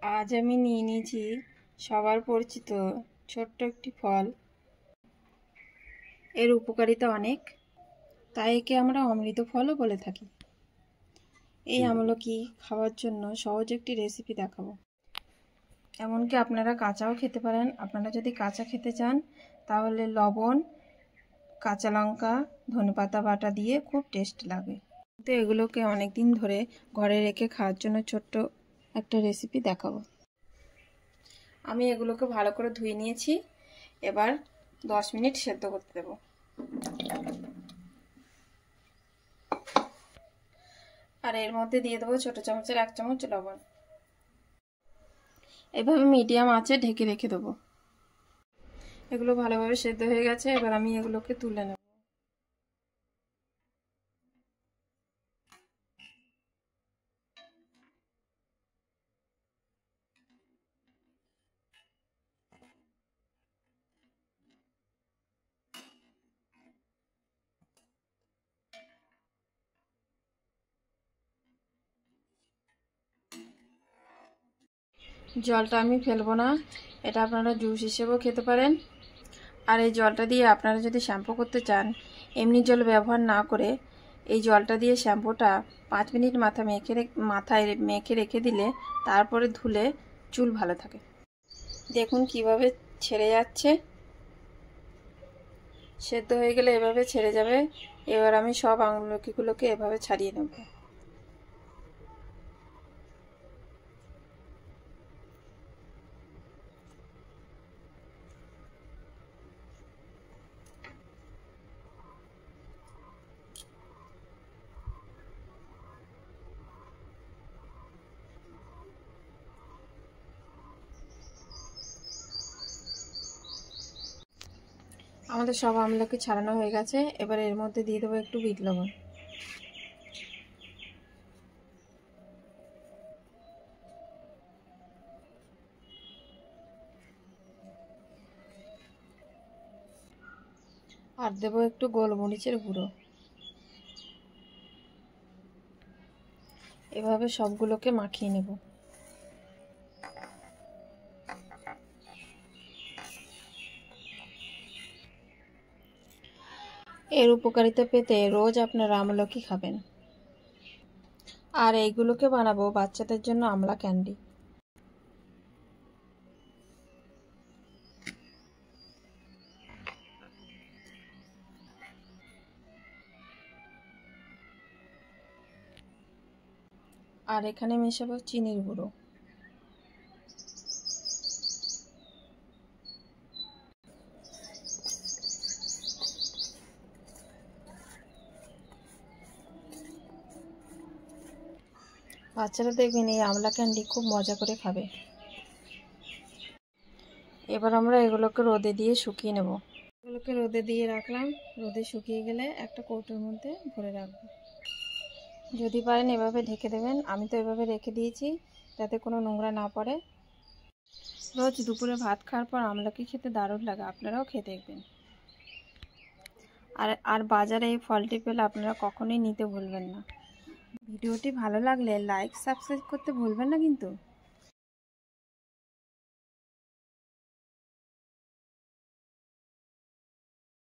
আজ আমি নিয়ে নিয়েছি সবার পরিচিত ছোট্ট একটি ফল। এর উপকারিতা অনেক, তাই একে আমরা অমৃত ফলও বলে থাকি। এই আমলকি খাওয়ার জন্য সহজ একটি রেসিপি দেখাবো। এমনকি আপনারা কাঁচাও খেতে পারেন। আপনারা যদি কাঁচা খেতে চান তাহলে লবণ, কাঁচা লঙ্কা, ধনেপাতা বাটা দিয়ে খুব টেস্ট লাগে। তো এগুলোকে অনেক দিন ধরে ঘরে রেখে খাওয়ার জন্য ছোট্ট একটা রেসিপি দেখাবো। আমি এগুলোকে ভালো করে ধুয়ে নিয়েছি। এবার 10 মিনিট সেদ্ধ করতে দেব। আর এর মধ্যে দিয়ে দেবো ছোট চামচের 1 চামচ লবণ। এভাবে মিডিয়াম আঁচে ঢেকে রেখে দেবো। এগুলো ভালোভাবে সেদ্ধ হয়ে গেছে। এবার আমি এগুলোকে তুলে নেব। জলটা আমি ফেলবো না, এটা আপনারা জুস হিসেবেও খেতে পারেন। আর এই জলটা দিয়ে আপনারা যদি শ্যাম্পু করতে চান, এমনি জল ব্যবহার না করে এই জলটা দিয়ে শ্যাম্পুটা 5 মিনিট মাথায় মেখে রেখে দিলে তারপরে ধুলে চুল ভালো থাকে। দেখুন কিভাবে ছেড়ে যাচ্ছে। সেদ্ধ হয়ে গেলে এভাবে ছেড়ে যাবে। এবার আমি সব আমলকিগুলোকে এভাবে ছাড়িয়ে নেব। আমাদের সব আমলকি ছাড়ানো হয়ে গেছে। এবার এর মধ্যে দিয়ে দেবো একটু বিট লবণ। আর দেবো একটু গোলমরিচের গুঁড়ো। এভাবে সবগুলোকে মাখিয়ে নেব। এর উপকারিতা পেতে রোজ আপনারা আমলকি খাবেন। আর এইগুলোকে বানাবো বাচ্চাদের জন্য আমলা ক্যান্ডি। আর এখানে মেশাবো চিনির গুঁড়ো। বাচ্চারা দেখবেন এই আমলা ক্যান্ডি খুব মজা করে খাবে। এবার আমরা এগুলোকে রোদে দিয়ে শুকিয়ে নেব। এগুলোকে রোদে দিয়ে রাখলাম। রোদে শুকিয়ে গেলে একটা কৌটোর মধ্যে ভরে রাখবো। যদি পারেন এভাবে ঢেকে দেবেন। আমি তো এভাবে রেখে দিয়েছি যাতে কোনো নোংরা না পড়ে। রোজ দুপুরে ভাত খাওয়ার পর আমলকি খেতে দারুণ লাগে, আপনারাও খেয়ে দেখবেন। আর বাজারে এই ফলটি পেলে আপনারা কখনোই নিতে ভুলবেন না। ভিডিওটি ভালো লাগলে লাইক সাবস্ক্রাইব করতে ভুলবেন না কিন্তু।